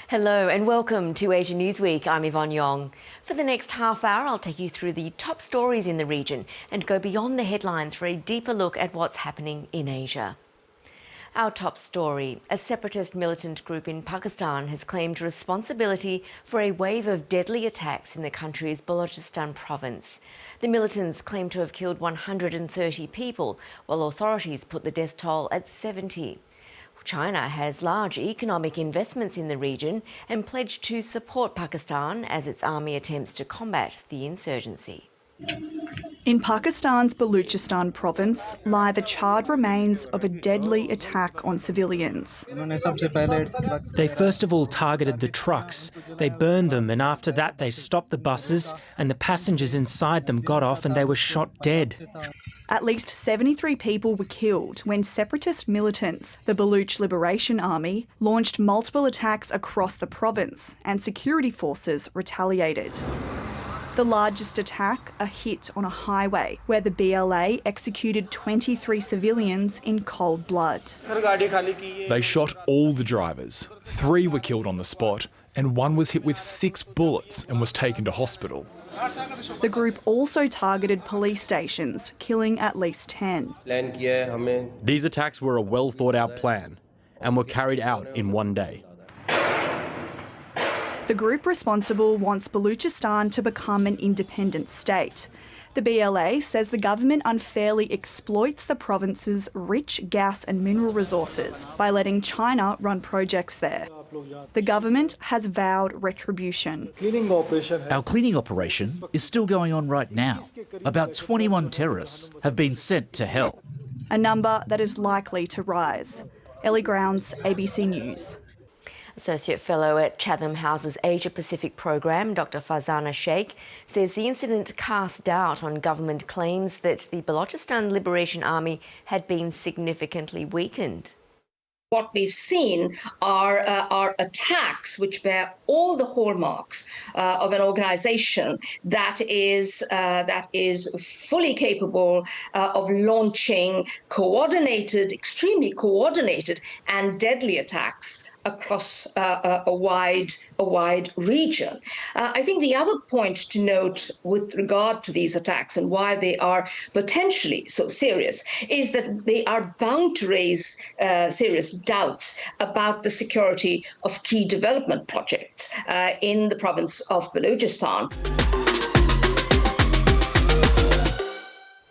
Hello and welcome to Asia Newsweek. I'm Yvonne Yong. For the next half hour, I'll take you through the top stories in the region and go beyond the headlines for a deeper look at what's happening in Asia. Our top story: a separatist militant group in Pakistan has claimed responsibility for a wave of deadly attacks in the country's Balochistan province. The militants claim to have killed 130 people, while authorities put the death toll at 70. China has large economic investments in the region and pledged to support Pakistan as its army attempts to combat the insurgency. In Pakistan's Balochistan province lie the charred remains of a deadly attack on civilians. They first of all targeted the trucks. They burned them, and after that they stopped the buses, and the passengers inside them got off and they were shot dead. At least 73 people were killed when separatist militants, the Baloch Liberation Army, launched multiple attacks across the province, and security forces retaliated. The largest attack, a hit on a highway where the BLA executed 23 civilians in cold blood. They shot all the drivers. 3 were killed on the spot, and 1 was hit with 6 bullets and was taken to hospital. The group also targeted police stations, killing at least 10. These attacks were a well-thought-out plan and were carried out in one day. The group responsible wants Balochistan to become an independent state. The BLA says the government unfairly exploits the province's rich gas and mineral resources by letting China run projects there. The government has vowed retribution. Our cleaning operation is still going on right now. About 21 terrorists have been sent to hell. A number that is likely to rise. Ellie Grounds, ABC News. Associate Fellow at Chatham House's Asia Pacific program, Dr. Farzana Sheikh, says the incident casts doubt on government claims that the Balochistan Liberation Army had been significantly weakened. What we've seen are attacks which bear all the hallmarks of an organisation that is fully capable of launching coordinated, extremely coordinated and deadly attacks across a wide region. I think the other point to note with regard to these attacks and why they are potentially so serious is that they are bound to raise serious doubts about the security of key development projects in the province of Balochistan.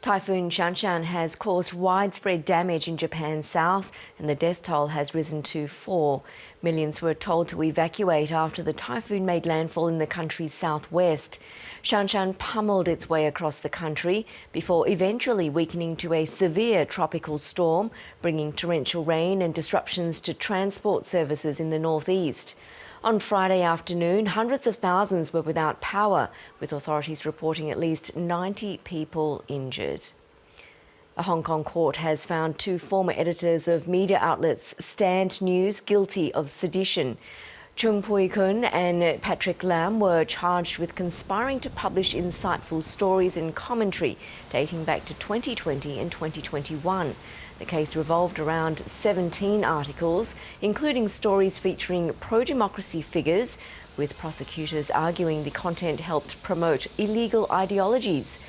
Typhoon Shanshan has caused widespread damage in Japan's south, and the death toll has risen to 4. Millions were told to evacuate after the typhoon made landfall in the country's southwest. Shanshan pummeled its way across the country before eventually weakening to a severe tropical storm, bringing torrential rain and disruptions to transport services in the northeast. On Friday afternoon, hundreds of thousands were without power, with authorities reporting at least 90 people injured. A Hong Kong court has found 2 former editors of media outlets Stand News guilty of sedition. Chung Pui Kun and Patrick Lam were charged with conspiring to publish insightful stories and commentary dating back to 2020 and 2021. The case revolved around 17 articles, including stories featuring pro-democracy figures, with prosecutors arguing the content helped promote illegal ideologies.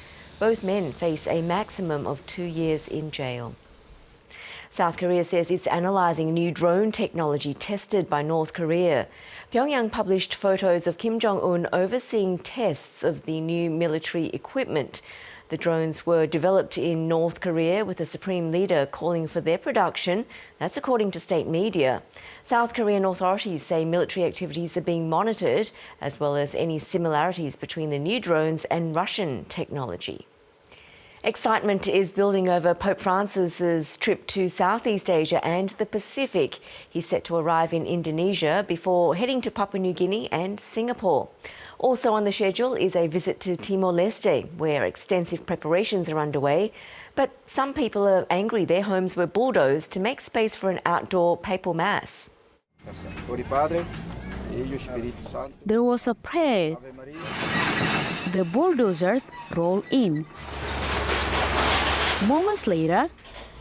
Both men face a maximum of 2 years in jail. South Korea says it's analysing new drone technology tested by North Korea. Pyongyang published photos of Kim Jong-un overseeing tests of the new military equipment. The drones were developed in North Korea, with the Supreme Leader calling for their production. That's according to state media. South Korean authorities say military activities are being monitored, as well as any similarities between the new drones and Russian technology. Excitement is building over Pope Francis's trip to Southeast Asia and the Pacific. He's set to arrive in Indonesia before heading to Papua New Guinea and Singapore. Also on the schedule is a visit to Timor-Leste, where extensive preparations are underway. But some people are angry their homes were bulldozed to make space for an outdoor papal mass. There was a prayer. The bulldozers rolled in. Moments later,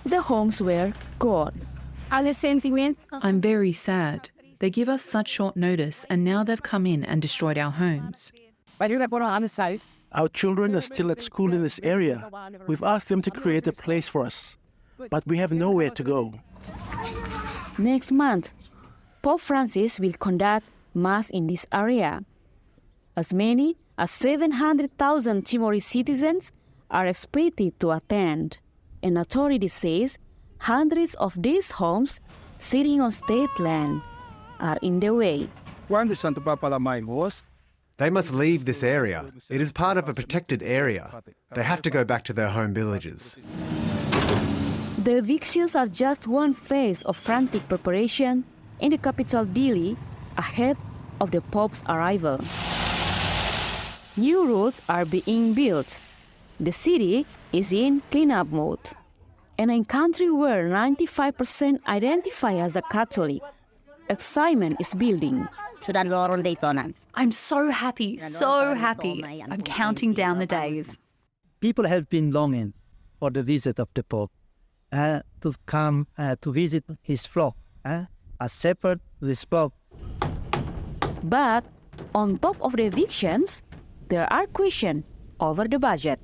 the homes were gone. I'm very sad. They give us such short notice and now they've come in and destroyed our homes. Our children are still at school in this area. We've asked them to create a place for us, but we have nowhere to go. Next month, Pope Francis will conduct Mass in this area. As many as 700,000 Timorese citizens are expected to attend, and authorities say hundreds of these homes sitting on state land are in the way. They must leave this area. It is part of a protected area. They have to go back to their home villages. The evictions are just one phase of frantic preparation in the capital Dili ahead of the Pope's arrival. New roads are being built. The city is in cleanup mode. And in a country where 95% identify as a Catholic, excitement is building. I'm so happy, so happy. I'm counting down the days. People have been longing for the visit of the Pope, to come to visit his flock, a shepherd this flock. But on top of the evictions, there are questions over the budget.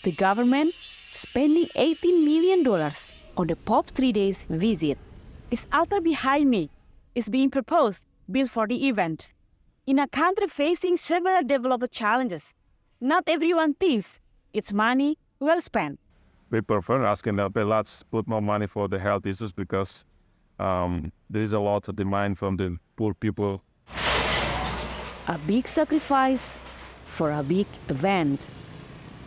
The government spending $18 million on the Pope's 3 days visit. This altar behind me is being proposed, built for the event. In a country facing several development challenges, not everyone thinks it's money well spent. We prefer asking the let's put more money for the health issues because there is a lot of demand from the poor people. A big sacrifice for a big event.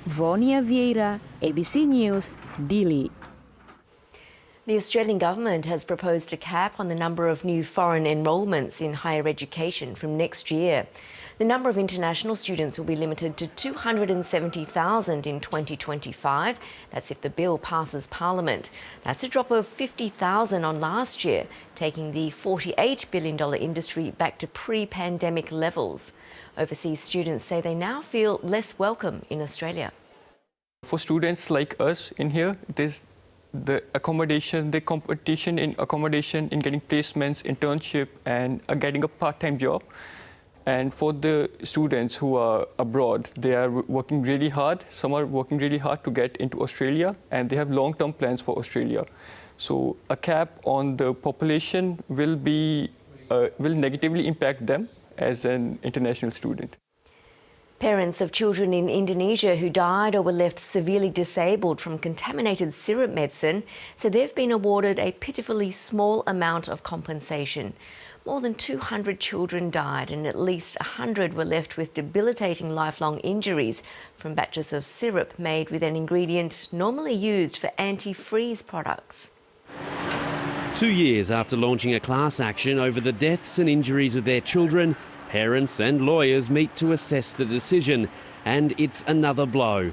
Yvonne Yong, ABC News, Dili. The Australian government has proposed a cap on the number of new foreign enrolments in higher education from next year. The number of international students will be limited to 270,000 in 2025. That's if the bill passes Parliament. That's a drop of 50,000 on last year, taking the $48 billion industry back to pre-pandemic levels. Overseas students say they now feel less welcome in Australia. For students like us in here, there's the accommodation, the competition in accommodation, in getting placements, internship, and getting a part-time job. And for the students who are abroad, they are working really hard. Some are working really hard to get into Australia, and they have long-term plans for Australia. So a cap on the population will negatively impact them as an international student. Parents of children in Indonesia who died or were left severely disabled from contaminated syrup medicine say they've been awarded a pitifully small amount of compensation. More than 200 children died and at least 100 were left with debilitating lifelong injuries from batches of syrup made with an ingredient normally used for anti-freeze products. 2 years after launching a class action over the deaths and injuries of their children, parents and lawyers meet to assess the decision, and it's another blow.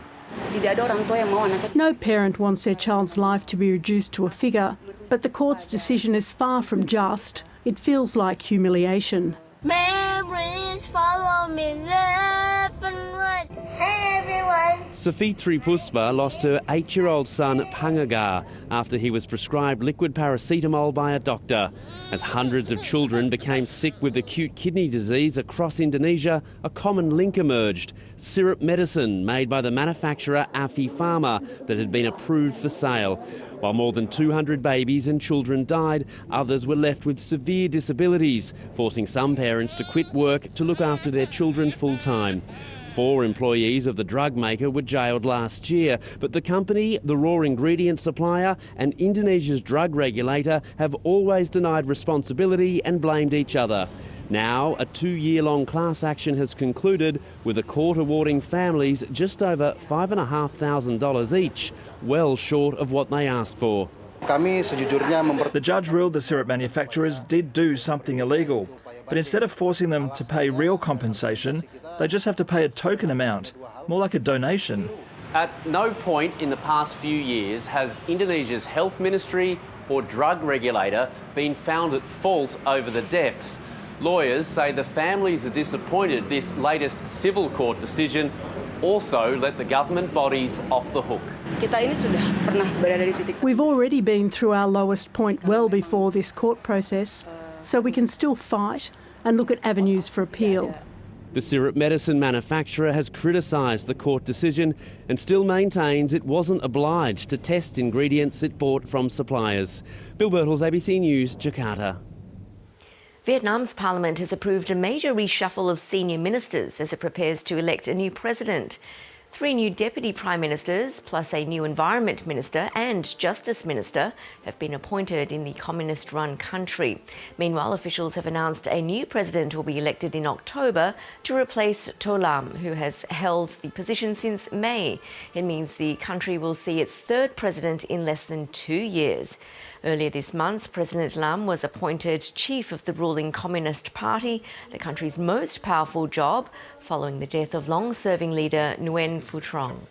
No parent wants their child's life to be reduced to a figure, but the court's decision is far from just. It feels like humiliation. Memories follow me left and right. Hey everyone! Safitri Puspa lost her 8-year-old son Pangagar after he was prescribed liquid paracetamol by a doctor. As hundreds of children became sick with acute kidney disease across Indonesia, a common link emerged: syrup medicine made by the manufacturer Afi Pharma that had been approved for sale. While more than 200 babies and children died, others were left with severe disabilities, forcing some parents to quit work to look after their children full-time. 4 employees of the drug maker were jailed last year, but the company, the raw ingredient supplier and Indonesia's drug regulator have always denied responsibility and blamed each other. Now, a 2-year-long class action has concluded, with the court awarding families just over $5,500 each, well short of what they asked for. The judge ruled the syrup manufacturers did do something illegal, but instead of forcing them to pay real compensation, they just have to pay a token amount, more like a donation. At no point in the past few years has Indonesia's health ministry or drug regulator been found at fault over the deaths. Lawyers say the families are disappointed this latest civil court decision also let the government bodies off the hook. We've already been through our lowest point well before this court process. so we can still fight and look at avenues for appeal. The syrup medicine manufacturer has criticised the court decision and still maintains it wasn't obliged to test ingredients it bought from suppliers. Bill Birtles, ABC News, Jakarta. Vietnam's parliament has approved a major reshuffle of senior ministers as it prepares to elect a new president. 3 new deputy prime ministers, plus a new environment minister and justice minister, have been appointed in the communist-run country. Meanwhile, officials have announced a new president will be elected in October to replace To Lam, who has held the position since May. It means the country will see its 3rd president in less than 2 years. Earlier this month, President Lam was appointed chief of the ruling Communist Party, the country's most powerful job, following the death of long-serving leader Nguyen Phu Trong.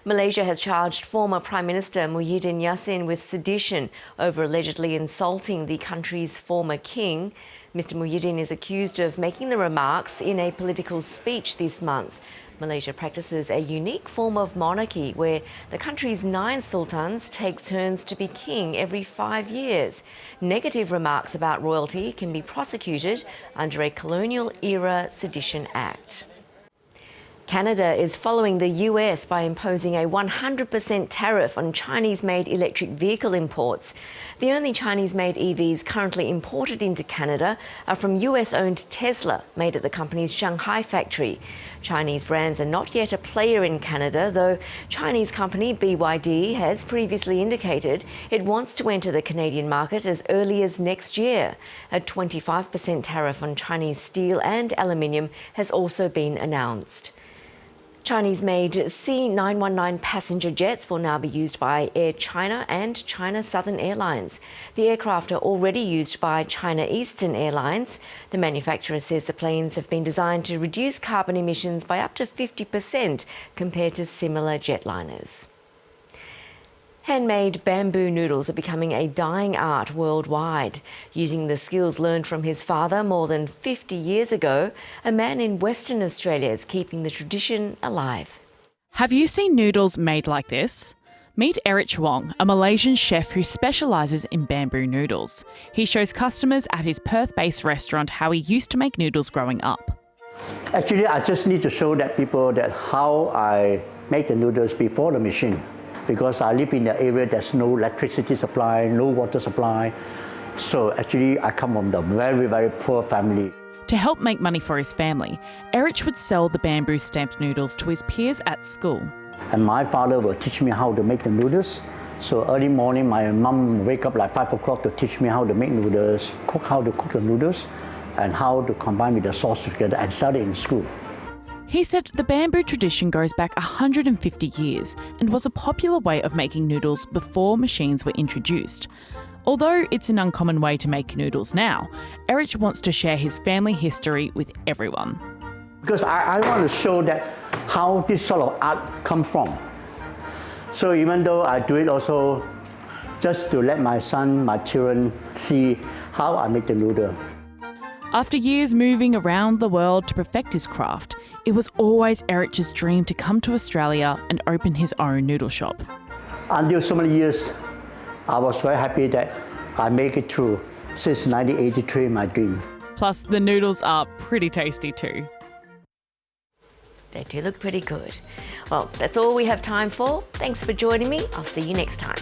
Malaysia has charged former Prime Minister Muhyiddin Yassin with sedition over allegedly insulting the country's former king. Mr Muhyiddin is accused of making the remarks in a political speech this month. Malaysia practices a unique form of monarchy where the country's 9 sultans take turns to be king every 5 years. Negative remarks about royalty can be prosecuted under a colonial-era sedition act. Canada is following the US by imposing a 100% tariff on Chinese-made electric vehicle imports. The only Chinese-made EVs currently imported into Canada are from US-owned Tesla, made at the company's Shanghai factory. Chinese brands are not yet a player in Canada, though Chinese company BYD has previously indicated it wants to enter the Canadian market as early as next year. A 25% tariff on Chinese steel and aluminium has also been announced. Chinese-made C919 passenger jets will now be used by Air China and China Southern Airlines. The aircraft are already used by China Eastern Airlines. The manufacturer says the planes have been designed to reduce carbon emissions by up to 50% compared to similar jetliners. Handmade bamboo noodles are becoming a dying art worldwide. Using the skills learned from his father more than 50 years ago, a man in Western Australia is keeping the tradition alive. Have you seen noodles made like this? Meet Yvonne Yong, a Malaysian chef who specialises in bamboo noodles. He shows customers at his Perth-based restaurant how he used to make noodles growing up. Actually, I just need to show that people that how I make the noodles before the machine. Because I live in an area there's no electricity supply, no water supply. So actually I come from a very, very poor family. To help make money for his family, Erich would sell the bamboo stamped noodles to his peers at school. And my father will teach me how to make the noodles. So early morning, my mum wake up like 5 o'clock to teach me how to make noodles, how to cook the noodles, and how to combine with the sauce together and sell it in school. He said the bamboo tradition goes back 150 years and was a popular way of making noodles before machines were introduced. Although it's an uncommon way to make noodles now, Erich wants to share his family history with everyone. Because I want to show that how this sort of art comes from. So even though I do it also just to let my son, my children see how I make the noodle. After years moving around the world to perfect his craft, it was always Erich's dream to come to Australia and open his own noodle shop. Until so many years, I was very happy that I make it through since 1983, my dream. Plus, the noodles are pretty tasty too. They do look pretty good. Well, that's all we have time for. Thanks for joining me. I'll see you next time.